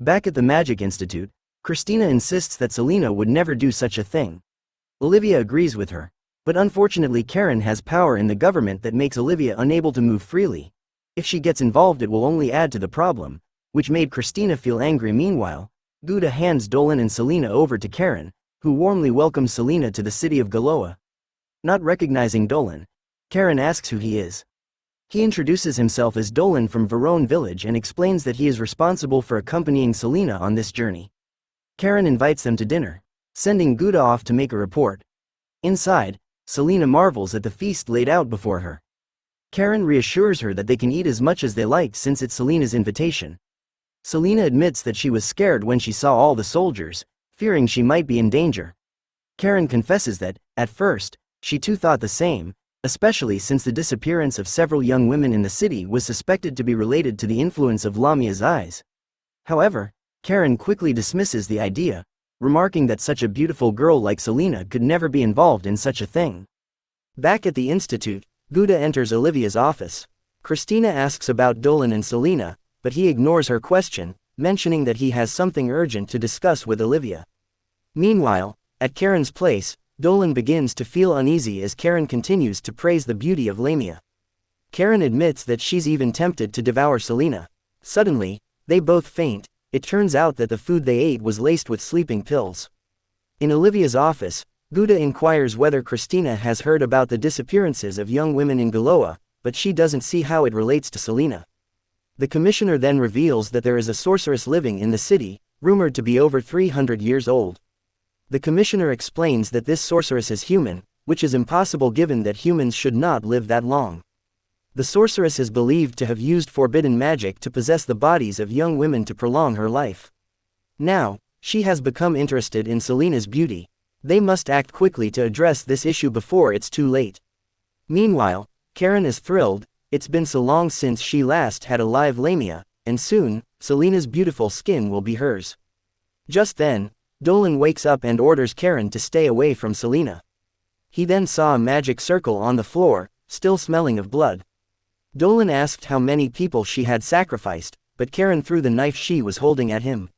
Back at the Magic Institute, Christina insists that Celina would never do such a thing. Olivia agrees with her, but unfortunately Karen has power in the government that makes Olivia unable to move freely. If she gets involved it will only add to the problem, which made Christina feel angry. Meanwhile, Gouda hands Dolan and Celina over to Karen, who warmly welcomes Celina to the city of Galoa. Not recognizing Dolan, Karen asks who he is. He introduces himself as Dolan from Verun village and explains that he is responsible for accompanying Celina on this journey. Karen invites them to dinner, sending Gouda off to make a report. Inside, Celina marvels at the feast laid out before her. Karen reassures her that they can eat as much as they like since it's Celina's invitation. Celina admits that she was scared when she saw all the soldiers, fearing she might be in danger. Karen confesses that, at first, she too thought the same, especially since the disappearance of several young women in the city was suspected to be related to the influence of Lamia's eyes. However, Karen quickly dismisses the idea, remarking that such a beautiful girl like Celina could never be involved in such a thing. Back at the institute, Gouda enters Olivia's office. Christina asks about Dolan and Celina, but he ignores her question, mentioning that he has something urgent to discuss with Olivia. Meanwhile, at Karen's place, Dolan begins to feel uneasy as Karen continues to praise the beauty of lamia. Karen admits that she's even tempted to devour Celina. Suddenly, they both faint. It turns out that the food they ate was laced with sleeping pills. In Olivia's office, Gouda inquires whether Christina has heard about the disappearances of young women in Galoa, but she doesn't see how it relates to Celina. The commissioner then reveals that there is a sorceress living in the city, rumored to be over 300 years old. The commissioner explains that this sorceress is human, which is impossible given that humans should not live that long. The sorceress is believed to have used forbidden magic to possess the bodies of young women to prolong her life. Now, she has become interested in Celina's beauty. They must act quickly to address this issue before it's too late. Meanwhile, Karen is thrilled. It's been so long since she last had a live lamia, and soon, Celina's beautiful skin will be hers. Just then, Dolan wakes up and orders Karen to stay away from Celina. He then saw a magic circle on the floor, still smelling of blood. Dolan asked how many people she had sacrificed, but Karen threw the knife she was holding at him.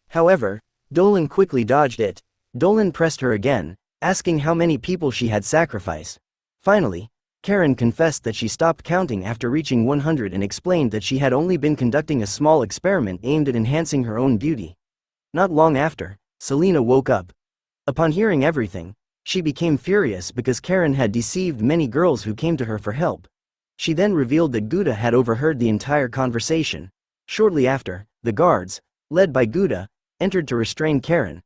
However, Dolan quickly dodged it. Dolan pressed her again, asking how many people she had sacrificed. Finally, Karen confessed that she stopped counting after reaching 100 and explained that she had only been conducting a small experiment aimed at enhancing her own beauty. Not long after, Celina woke up. Upon hearing everything, she became furious because Karen had deceived many girls who came to her for help. She then revealed that Gouda had overheard the entire conversation. Shortly after, the guards, led by Gouda, entered to restrain Karen.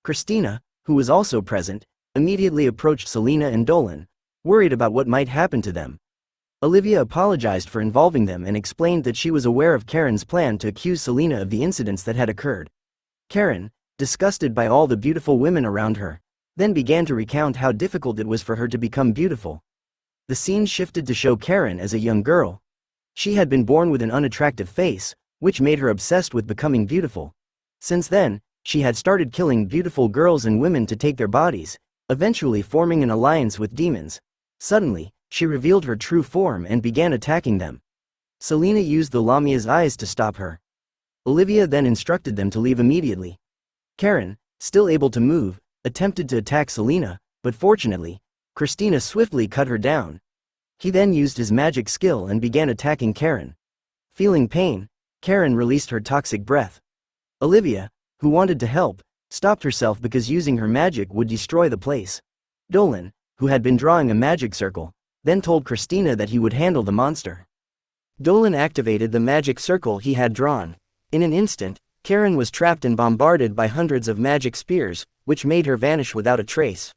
Christina, who was also present, immediately approached Celina and Dolan, worried about what might happen to them. Olivia apologized for involving them and explained that she was aware of Karen's plan to accuse Celina of the incidents that had occurred. Karen, disgusted by all the beautiful women around her, then began to recount how difficult it was for her to become beautiful. The scene shifted to show Karen as a young girl. She had been born with an unattractive face, which made her obsessed with becoming beautiful. Since then, she had started killing beautiful girls and women to take their bodies, eventually forming an alliance with demons. Suddenly, she revealed her true form and began attacking them. Celina used the lamia's eyes to stop her. Olivia then instructed them to leave immediately. Karen, still able to move, attempted to attack Celina, but fortunately, Christina swiftly cut her down. He then used his magic skill and began attacking Karen. Feeling pain, Karen released her toxic breath. Olivia, who wanted to help, stopped herself because using her magic would destroy the place. Dolan, who had been drawing a magic circle, then told Christina that he would handle the monster. Dolan activated the magic circle he had drawn. In an instant, Karen was trapped and bombarded by hundreds of magic spears, which made her vanish without a trace.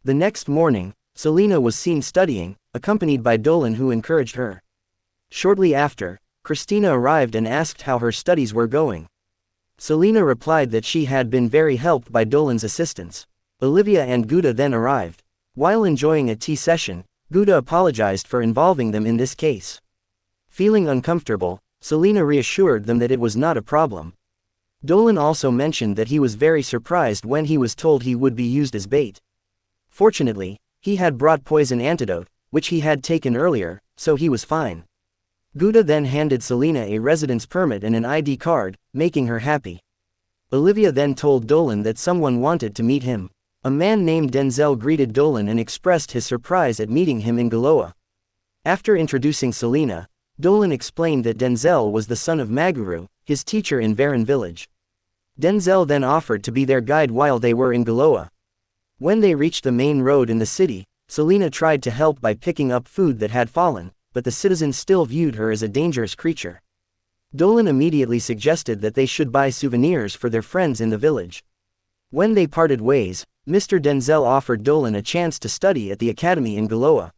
The next morning, Celina was seen studying, accompanied by Dolan who encouraged her. Shortly after, Christina arrived and asked how her studies were going. Celina replied that she had been very helped by Dolan's assistance. Olivia and Gouda then arrived. While enjoying a tea session, Gouda apologized for involving them in this case. Feeling uncomfortable, Celina reassured them that it was not a problem. Dolan also mentioned that he was very surprised when he was told he would be used as bait. Fortunately, he had brought poison antidote, which he had taken earlier, so he was fine. Gouda then handed Celina a residence permit and an ID card, making her happy. Olivia then told Dolan that someone wanted to meet him. A man named Denzel greeted Dolan and expressed his surprise at meeting him in Galoa. After introducing Celina, Dolan explained that Denzel was the son of Maguru, his teacher in Verun village. Denzel then offered to be their guide while they were in Galoa. When they reached the main road in the city, Celina tried to help by picking up food that had fallen, but the citizens still viewed her as a dangerous creature. Dolan immediately suggested that they should buy souvenirs for their friends in the village. When they parted ways, Mr. Denzel offered Dolan a chance to study at the academy in Galoa.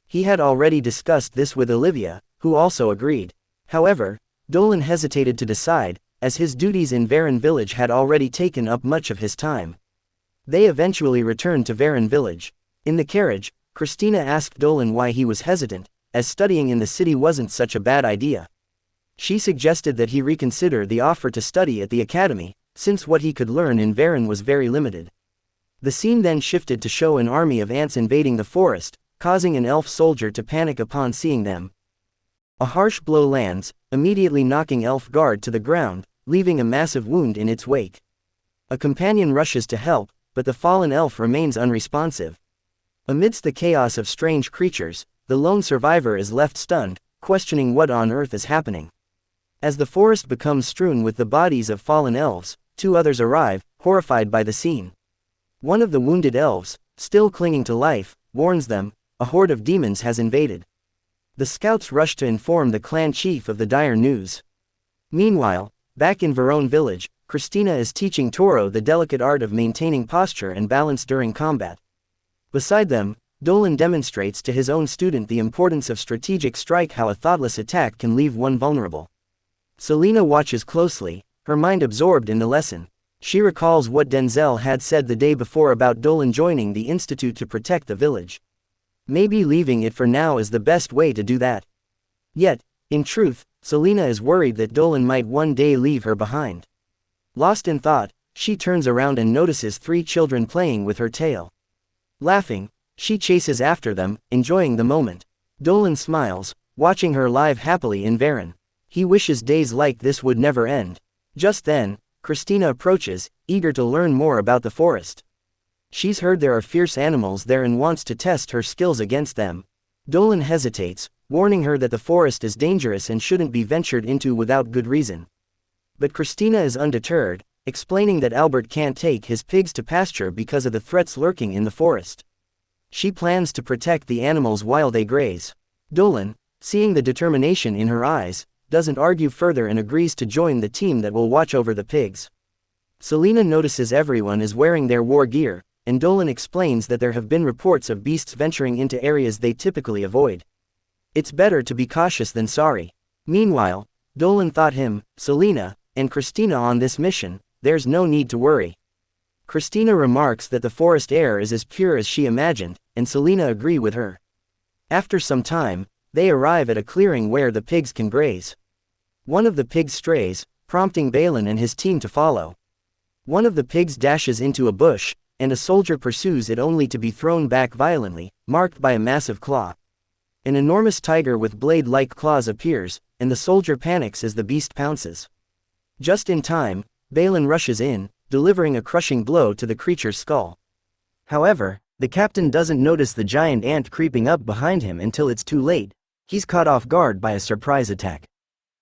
He had already discussed this with Olivia, who also agreed. However, Dolan hesitated to decide, as his duties in Verun village had already taken up much of his time. They eventually returned to Verun village. In the carriage, Christina asked Dolan why he was hesitant, as studying in the city wasn't such a bad idea. She suggested that he reconsider the offer to study at the academy, since what he could learn in Verun was very limited. The scene then shifted to show an army of ants invading the forest, causing an elf soldier to panic upon seeing them. A harsh blow lands, immediately knocking elf guard to the ground, leaving a massive wound in its wake. A companion rushes to help, but the fallen elf remains unresponsive. Amidst the chaos of strange creatures, the lone survivor is left stunned, questioning what on earth is happening. As the forest becomes strewn with the bodies of fallen elves, two others arrive, horrified by the scene. One of the wounded elves, still clinging to life, warns them, a horde of demons has invaded. The scouts rush to inform the clan chief of the dire news. Meanwhile, back in Verun village, Christina is teaching Toro the delicate art of maintaining posture and balance during combat. Beside them, Dolan demonstrates to his own student the importance of strategic strike, how a thoughtless attack can leave one vulnerable. Celina watches closely, her mind absorbed in the lesson. She recalls what Denzel had said the day before about Dolan joining the institute to protect the village. Maybe leaving it for now is the best way to do that. Yet, in truth, Celina is worried that Dolan might one day leave her behind. Lost in thought, she turns around and notices three children playing with her tail. Laughing, she chases after them, enjoying the moment. Dolan smiles, watching her live happily in Verun. He wishes days like this would never end. Just then, Christina approaches, eager to learn more about the forest. She's heard there are fierce animals there and wants to test her skills against them. Dolan hesitates, warning her that the forest is dangerous and shouldn't be ventured into without good reason. But Christina is undeterred, explaining that Albert can't take his pigs to pasture because of the threats lurking in the forest. She plans to protect the animals while they graze. Dolan, seeing the determination in her eyes, doesn't argue further and agrees to join the team that will watch over the pigs. Celina notices everyone is wearing their war gear, and Dolan explains that there have been reports of beasts venturing into areas they typically avoid. It's better to be cautious than sorry. Meanwhile, Dolan thought him, Celina, and Christina on this mission, there's no need to worry. Christina remarks that the forest air is as pure as she imagined, and Celina agree with her. After some time, they arrive at a clearing where the pigs can graze. One of the pigs strays, prompting Balin and his team to follow. One of the pigs dashes into a bush, and a soldier pursues it only to be thrown back violently, marked by a massive claw. An enormous tiger with blade-like claws appears, and the soldier panics as the beast pounces. Just in time, Balin rushes in, delivering a crushing blow to the creature's skull. However, the captain doesn't notice the giant ant creeping up behind him until it's too late. He's caught off guard by a surprise attack.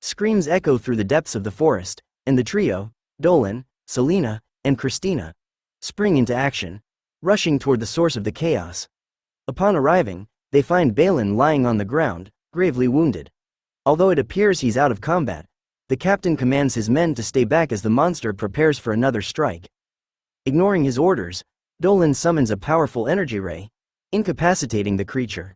Screams echo through the depths of the forest, and the trio, Dolan, Celina, and Christina, spring into action, rushing toward the source of the chaos. Upon arriving, they find Balin lying on the ground, gravely wounded. Although it appears he's out of combat, the captain commands his men to stay back as the monster prepares for another strike. Ignoring his orders, Dolan summons a powerful energy ray, incapacitating the creature.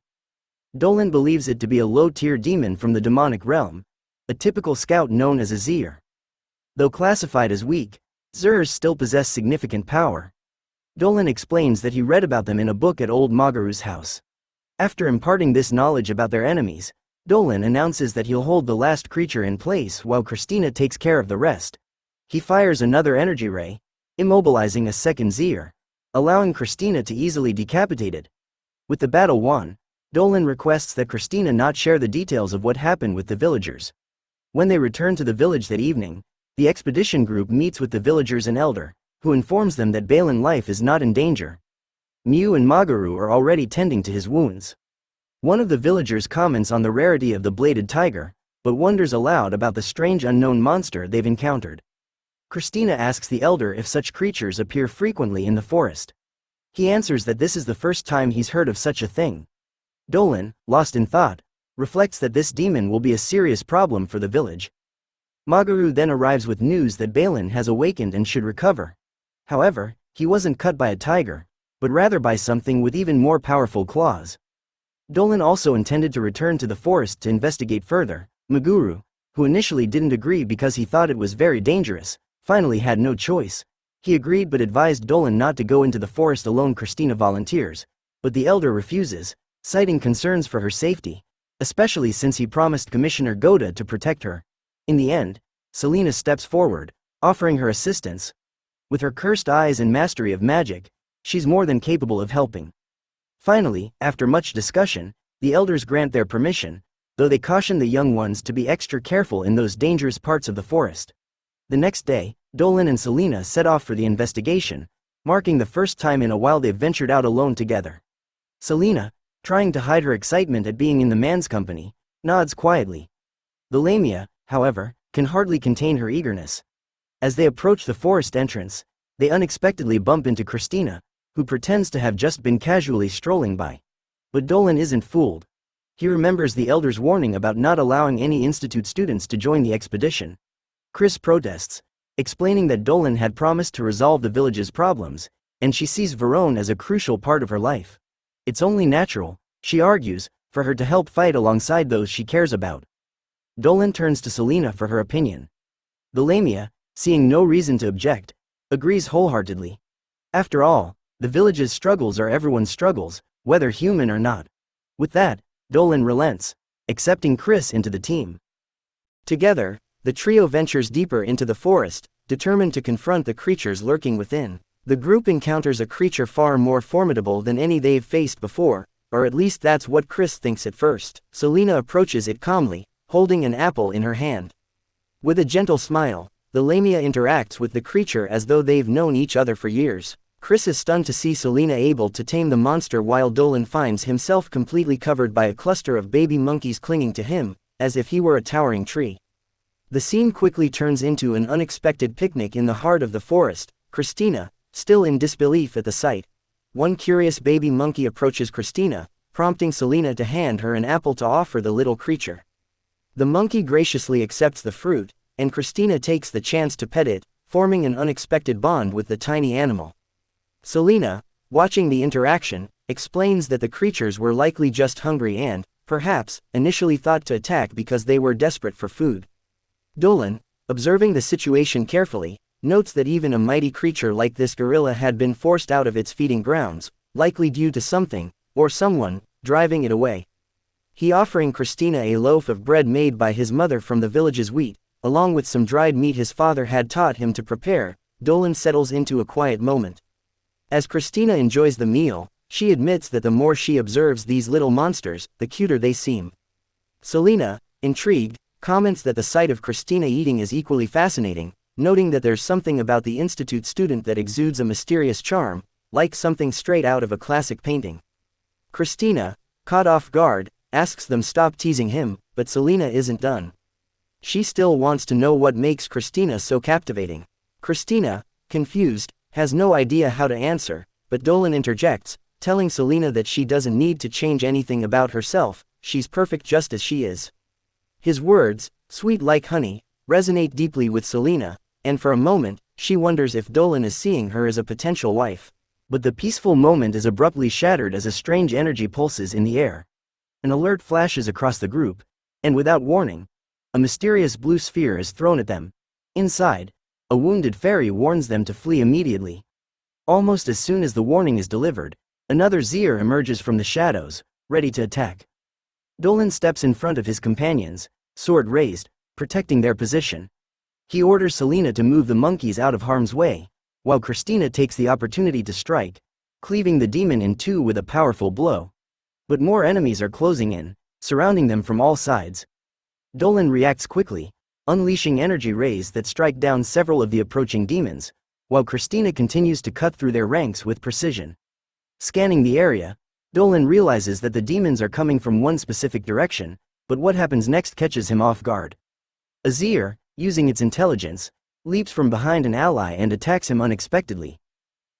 Dolan believes it to be a low-tier demon from the demonic realm, a typical scout known as a Zir. Though classified as weak, Zirs still possess significant power. Dolan explains that he read about them in a book at old Magaru's house. After imparting this knowledge about their enemies, Dolan announces that he'll hold the last creature in place while Christina takes care of the rest. He fires another energy ray, immobilizing a second Zier, allowing Christina to easily decapitate it. With the battle won, Dolan requests that Christina not share the details of what happened with the villagers. When they return to the village that evening, the expedition group meets with the villagers and elder, who informs them that Balin's life is not in danger. Mew and Magaru are already tending to his wounds. One of the villagers comments on the rarity of the bladed tiger, but wonders aloud about the strange unknown monster they've encountered. Christina asks the elder if such creatures appear frequently in the forest. He answers that this is the first time he's heard of such a thing. Dolan, lost in thought, reflects that this demon will be a serious problem for the village. Magaru then arrives with news that Balin has awakened and should recover. However, he wasn't cut by a tiger, but rather by something with even more powerful claws. Dolan also intended to return to the forest to investigate further. Maguru, who initially didn't agree because he thought it was very dangerous, finally had no choice. He agreed but advised Dolan not to go into the forest alone. Christina volunteers, but the elder refuses, citing concerns for her safety, especially since he promised Commissioner Goda to protect her. In the end, Celina steps forward, offering her assistance. With her cursed eyes and mastery of magic, she's more than capable of helping. Finally, after much discussion, the elders grant their permission, though they caution the young ones to be extra careful in those dangerous parts of the forest. The next day, Dolan and Celina set off for the investigation, marking the first time in a while they've ventured out alone together. Celina, trying to hide her excitement at being in the man's company, nods quietly. The lamia, however, can hardly contain her eagerness. As they approach the forest entrance, they unexpectedly bump into Christina, who pretends to have just been casually strolling by. But Dolan isn't fooled. He remembers the elder's warning about not allowing any institute students to join the expedition. Chris protests, explaining that Dolan had promised to resolve the village's problems, and she sees verun as a crucial part of her life. It's only natural, she argues, for her to help fight alongside those she cares about. Dolan turns to Celina for her opinion. The lamia, seeing no reason to object, agrees wholeheartedly. After all, the village's struggles are everyone's struggles, whether human or not. With that, Dolan relents, accepting Chris into the team. Together, the trio ventures deeper into the forest, determined to confront the creatures lurking within. The group encounters a creature far more formidable than any they've faced before, or at least that's what Chris thinks at first. Celina approaches it calmly, holding an apple in her hand. With a gentle smile, the lamia interacts with the creature as though they've known each other for years. Chris is stunned to see Celina able to tame the monster while Dolan finds himself completely covered by a cluster of baby monkeys clinging to him, as if he were a towering tree. The scene quickly turns into an unexpected picnic in the heart of the forest. Christina, still in disbelief at the sight. One curious baby monkey approaches Christina, prompting Celina to hand her an apple to offer the little creature. The monkey graciously accepts the fruit, and Christina takes the chance to pet it, forming an unexpected bond with the tiny animal. Celina, watching the interaction, explains that the creatures were likely just hungry and, perhaps, initially thought to attack because they were desperate for food. Dolan, observing the situation carefully, notes that even a mighty creature like this gorilla had been forced out of its feeding grounds, likely due to something, or someone, driving it away. He offering Christina a loaf of bread made by his mother from the village's wheat, along with some dried meat his father had taught him to prepare. Dolan settles into a quiet moment. As Christina enjoys the meal, she admits that the more she observes these little monsters, the cuter they seem. Celina, intrigued, comments that the sight of Christina eating is equally fascinating, noting that there's something about the institute student that exudes a mysterious charm, like something straight out of a classic painting. Christina, caught off guard, asks them stop teasing him, but Celina isn't done. She still wants to know what makes Christina so captivating. Christina, confused, has no idea how to answer, but Dolan interjects, telling Celina that she doesn't need to change anything about herself, she's perfect just as she is. His words, sweet like honey, resonate deeply with Celina, and for a moment, she wonders if Dolan is seeing her as a potential wife. But the peaceful moment is abruptly shattered as a strange energy pulses in the air. An alert flashes across the group, and without warning, a mysterious blue sphere is thrown at them. Inside, a wounded fairy warns them to flee immediately. Almost as soon as the warning is delivered, another Zier emerges from the shadows, ready to attack. Dolan steps in front of his companions, sword raised, protecting their position. He orders Celina to move the monkeys out of harm's way, while Christina takes the opportunity to strike, cleaving the demon in two with a powerful blow. But more enemies are closing in, surrounding them from all sides. Dolan reacts quickly, unleashing energy rays that strike down several of the approaching demons, while Christina continues to cut through their ranks with precision. Scanning the area, Dolan realizes that the demons are coming from one specific direction, but what happens next catches him off guard. Azir, using its intelligence, leaps from behind an ally and attacks him unexpectedly.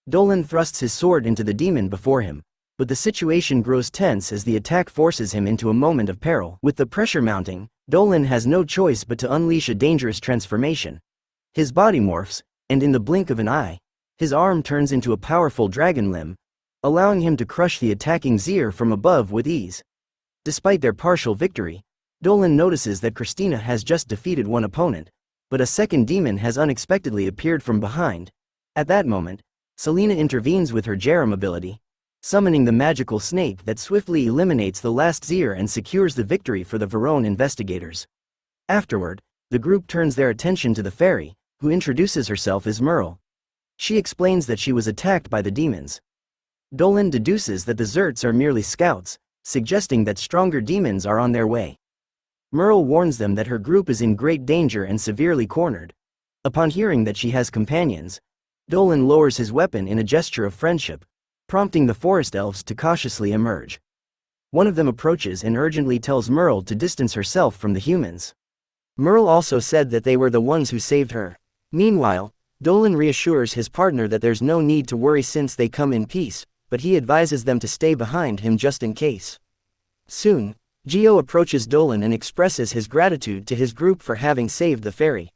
Dolan thrusts his sword into the demon before him, but the situation grows tense as the attack forces him into a moment of peril. With the pressure mounting, Dolan has no choice but to unleash a dangerous transformation. His body morphs, and in the blink of an eye, his arm turns into a powerful dragon limb, allowing him to crush the attacking Zir from above with ease. Despite their partial victory, Dolan notices that Christina has just defeated one opponent, but a second demon has unexpectedly appeared from behind. At that moment, Celina intervenes with her Jerem ability, summoning the magical snake that swiftly eliminates the last Zir and secures the victory for the Verun investigators. Afterward, the group turns their attention to the fairy, who introduces herself as Merle. She explains that she was attacked by the demons. Dolan deduces that the Zerts are merely scouts, suggesting that stronger demons are on their way. Merle warns them that her group is in great danger and severely cornered. Upon hearing that she has companions, Dolan lowers his weapon in a gesture of friendship, prompting the forest elves to cautiously emerge. One of them approaches and urgently tells Merle to distance herself from the humans. Merle also said that they were the ones who saved her. Meanwhile, Dolan reassures his partner that there's no need to worry since they come in peace, but he advises them to stay behind him just in case. Soon, Gio approaches Dolan and expresses his gratitude to his group for having saved the fairy.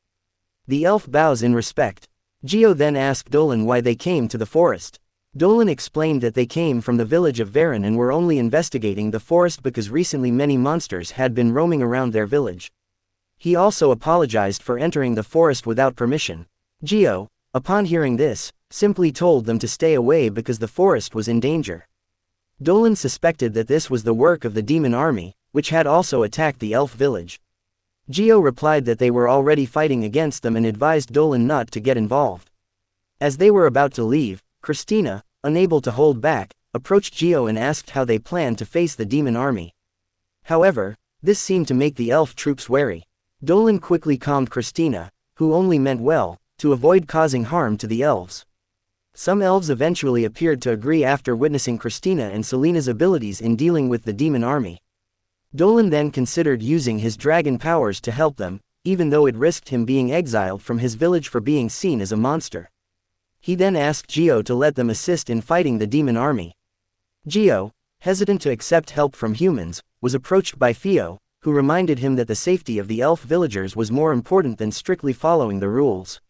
The elf bows in respect. Gio then asked Dolan why they came to the forest. Dolan explained that they came from the village of Verun and were only investigating the forest because recently many monsters had been roaming around their village. He also apologized for entering the forest without permission. Gio, upon hearing this, simply told them to stay away because the forest was in danger. Dolan suspected that this was the work of the demon army, which had also attacked the elf village. Gio replied that they were already fighting against them and advised Dolan not to get involved. As they were about to leave, Christina, unable to hold back, approached Gio and asked how they planned to face the demon army. However, this seemed to make the elf troops wary. Dolan quickly calmed Christina, who only meant well, to avoid causing harm to the elves. Some elves eventually appeared to agree after witnessing Christina and Celina's abilities in dealing with the demon army. Dolan then considered using his dragon powers to help them, even though it risked him being exiled from his village for being seen as a monster. He then asked Gio to let them assist in fighting the demon army. Gio, hesitant to accept help from humans, was approached by Theo, who reminded him that the safety of the elf villagers was more important than strictly following the rules.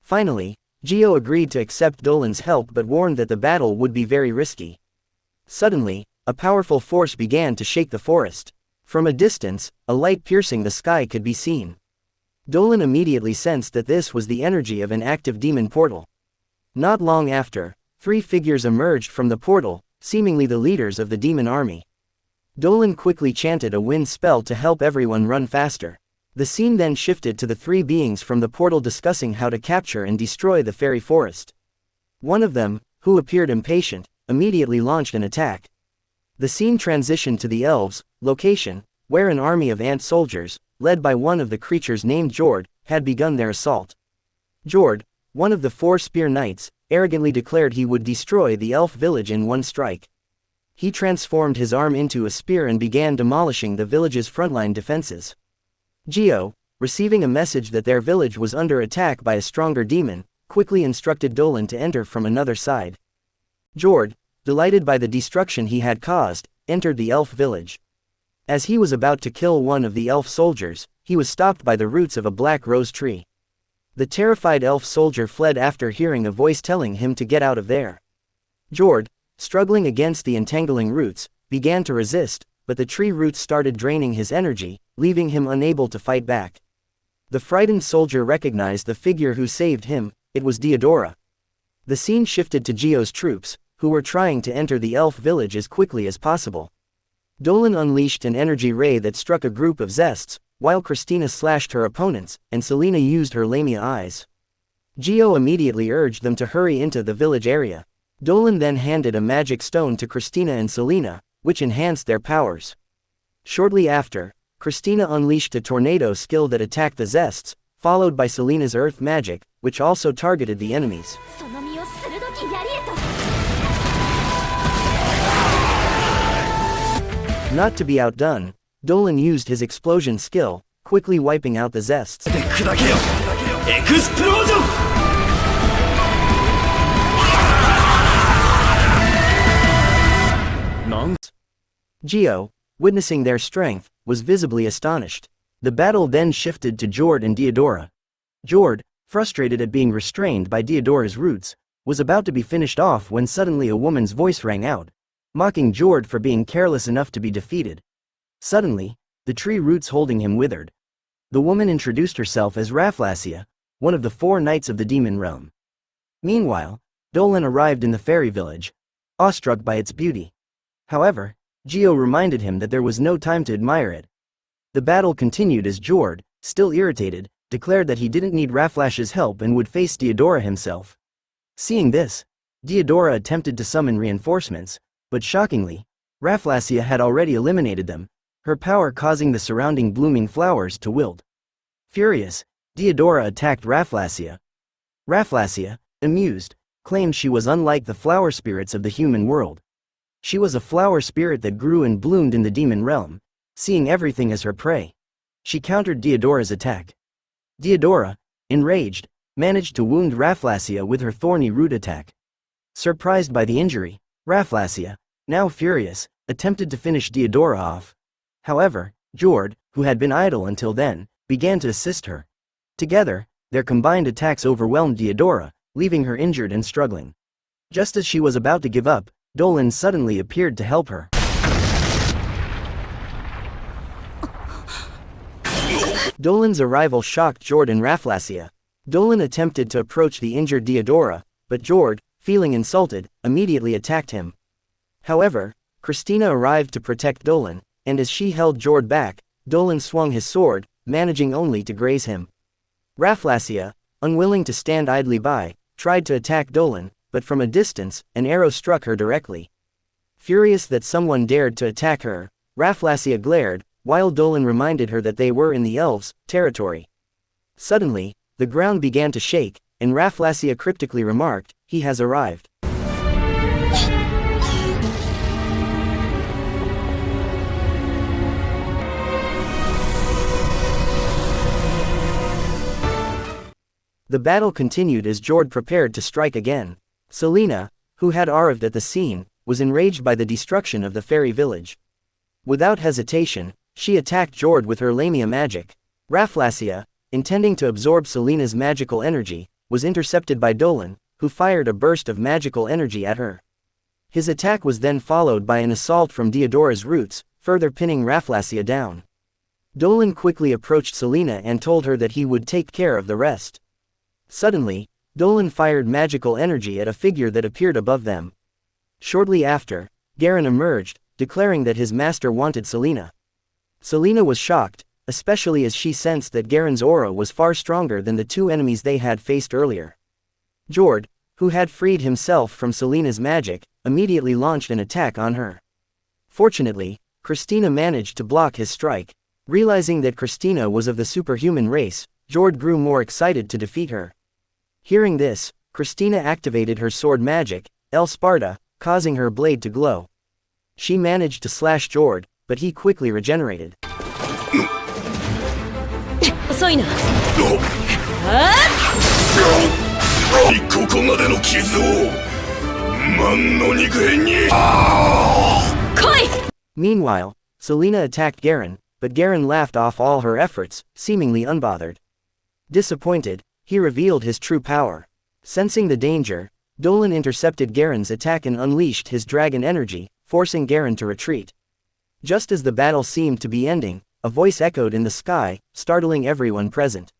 Finally, Gio agreed to accept Dolan's help but warned that the battle would be very risky. Suddenly, a powerful force began to shake the forest. From a distance, a light piercing the sky could be seen. Dolan immediately sensed that this was the energy of an active demon portal. Not long after, 3 figures emerged from the portal, seemingly the leaders of the demon army. Dolan quickly chanted a wind spell to help everyone run faster. The scene then shifted to the 3 beings from the portal discussing how to capture and destroy the fairy forest. One of them, who appeared impatient, immediately launched an attack. The scene transitioned to the elves' location, where an army of ant soldiers, led by one of the creatures named Jord, had begun their assault. Jord, one of the 4 spear knights, arrogantly declared he would destroy the elf village in one strike. He transformed his arm into a spear and began demolishing the village's frontline defenses. Gio, receiving a message that their village was under attack by a stronger demon, quickly instructed Dolan to enter from another side. Jord, delighted by the destruction he had caused, entered the elf village. As he was about to kill one of the elf soldiers, he was stopped by the roots of a black rose tree. The terrified elf soldier fled after hearing a voice telling him to get out of there. Jord, struggling against the entangling roots, began to resist, but the tree roots started draining his energy, leaving him unable to fight back. The frightened soldier recognized the figure who saved him. It was Deodora. The scene shifted to Gio's troops, who were trying to enter the elf village as quickly as possible. Dolan unleashed an energy ray that struck a group of zests, while Christina slashed her opponents, and Celina used her lamia eyes. Gio immediately urged them to hurry into the village area. Dolan then handed a magic stone to Christina and Celina, which enhanced their powers. Shortly after, Christina unleashed a tornado skill that attacked the Zests, followed by Celina's earth magic, which also targeted the enemies. Not to be outdone, Dolan used his explosion skill, quickly wiping out the Zests. Gio, witnessing their strength, was visibly astonished. The battle then shifted to Jord and Diodora. Jord, frustrated at being restrained by Diodora's roots, was about to be finished off when suddenly a woman's voice rang out, mocking Jord for being careless enough to be defeated. Suddenly, the tree roots holding him withered. The woman introduced herself as Rafflesia, one of the 4 knights of the demon realm. Meanwhile, Dolan arrived in the fairy village, awestruck by its beauty. However, Gio reminded him that there was no time to admire it. The battle continued as Jord, still irritated, declared that he didn't need Rafflash's help and would face Diodora himself. Seeing this, Diodora attempted to summon reinforcements, but shockingly, Rafflesia had already eliminated them, her power causing the surrounding blooming flowers to wilt. Furious, Diodora attacked Rafflesia. Rafflesia, amused, claimed she was unlike the flower spirits of the human world. She was a flower spirit that grew and bloomed in the demon realm, seeing everything as her prey. She countered Diodora's attack. Diodora, enraged, managed to wound Rafflesia with her thorny root attack. Surprised by the injury, Rafflesia, now furious, attempted to finish Diodora off. However, Jord, who had been idle until then, began to assist her. Together, their combined attacks overwhelmed Diodora, leaving her injured and struggling. Just as she was about to give up, Dolan suddenly appeared to help her. Dolan's arrival shocked Jord and Rafflesia. Dolan attempted to approach the injured Diodora, but Jord, feeling insulted, immediately attacked him. However, Christina arrived to protect Dolan, and as she held Jord back, Dolan swung his sword, managing only to graze him. Rafflesia, unwilling to stand idly by, tried to attack Dolan, but from a distance, an arrow struck her directly. Furious that someone dared to attack her, Rafflesia glared, while Dolan reminded her that they were in the elves' territory. Suddenly, the ground began to shake, and Rafflesia cryptically remarked, "He has arrived." The battle continued as Jord prepared to strike again. Celina, who had arrived at the scene, was enraged by the destruction of the fairy village. Without hesitation, she attacked Jord with her lamia magic. Rafflesia, intending to absorb Celina's magical energy, was intercepted by Dolan, who fired a burst of magical energy at her. His attack was then followed by an assault from Diodora's roots, further pinning Rafflesia down. Dolan quickly approached Celina and told her that he would take care of the rest. Suddenly, Dolan fired magical energy at a figure that appeared above them. Shortly after, Garen emerged, declaring that his master wanted Celina. Celina was shocked, especially as she sensed that Garen's aura was far stronger than the 2 enemies they had faced earlier. Jord, who had freed himself from Celina's magic, immediately launched an attack on her. Fortunately, Christina managed to block his strike. Realizing that Christina was of the superhuman race, Jord grew more excited to defeat her. Hearing this, Christina activated her sword magic, El Sparta, causing her blade to glow. She managed to slash Jord, but he quickly regenerated. Meanwhile, Celina attacked Garen, but Garen laughed off all her efforts, seemingly unbothered. Disappointed, he revealed his true power. Sensing the danger, Dolan intercepted Garen's attack and unleashed his dragon energy, forcing Garen to retreat. Just as the battle seemed to be ending, a voice echoed in the sky, startling everyone present.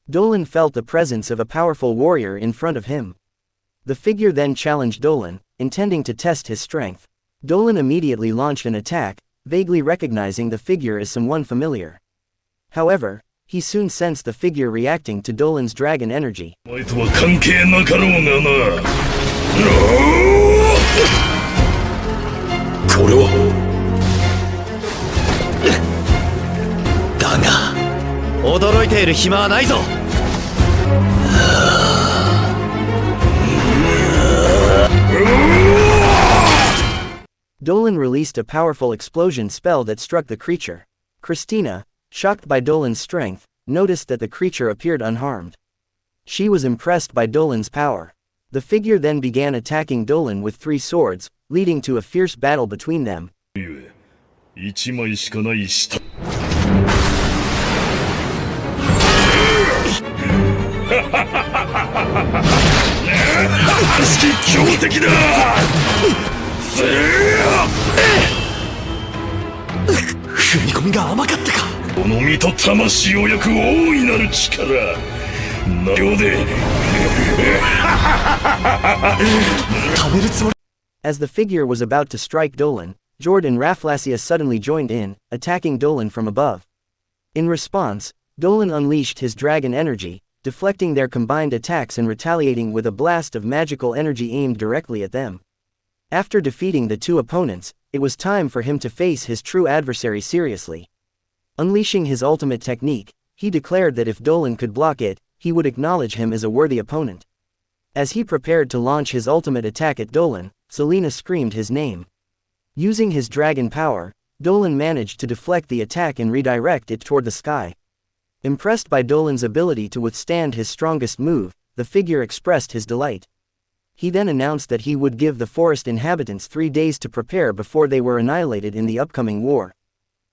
Dolan felt the presence of a powerful warrior in front of him. The figure then challenged Dolan, intending to test his strength. Dolan immediately launched an attack, vaguely recognizing the figure as someone familiar. However, he soon sensed the figure reacting to Dolan's dragon energy. Dolan released a powerful explosion spell that struck the creature. Christina, shocked by Dolan's strength, noticed that the creature appeared unharmed. She was impressed by Dolan's power. The figure then began attacking Dolan with 3 swords, leading to a fierce battle between them. As the figure was about to strike Dolan, Jord and Rafflesia suddenly joined in, attacking Dolan from above. In response, Dolan unleashed his dragon energy, deflecting their combined attacks and retaliating with a blast of magical energy aimed directly at them. After defeating the 2 opponents, it was time for him to face his true adversary seriously. Unleashing his ultimate technique, he declared that if Dolan could block it, he would acknowledge him as a worthy opponent. As he prepared to launch his ultimate attack at Dolan, Celina screamed his name. Using his dragon power, Dolan managed to deflect the attack and redirect it toward the sky. Impressed by Dolan's ability to withstand his strongest move, the figure expressed his delight. He then announced that he would give the forest inhabitants 3 days to prepare before they were annihilated in the upcoming war.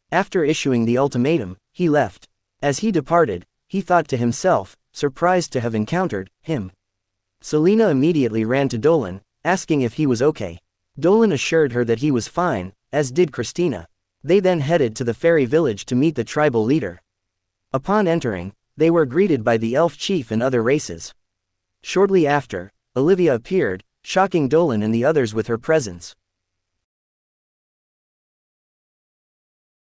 After issuing the ultimatum, he left. As he departed, he thought to himself, surprised to have encountered him. Celina immediately ran to Dolan, asking if he was okay. Dolan assured her that he was fine, as did Christina. They then headed to the fairy village to meet the tribal leader. Upon entering, they were greeted by the elf chief and other races. Shortly after, Olivia appeared, shocking Dolan and the others with her presence.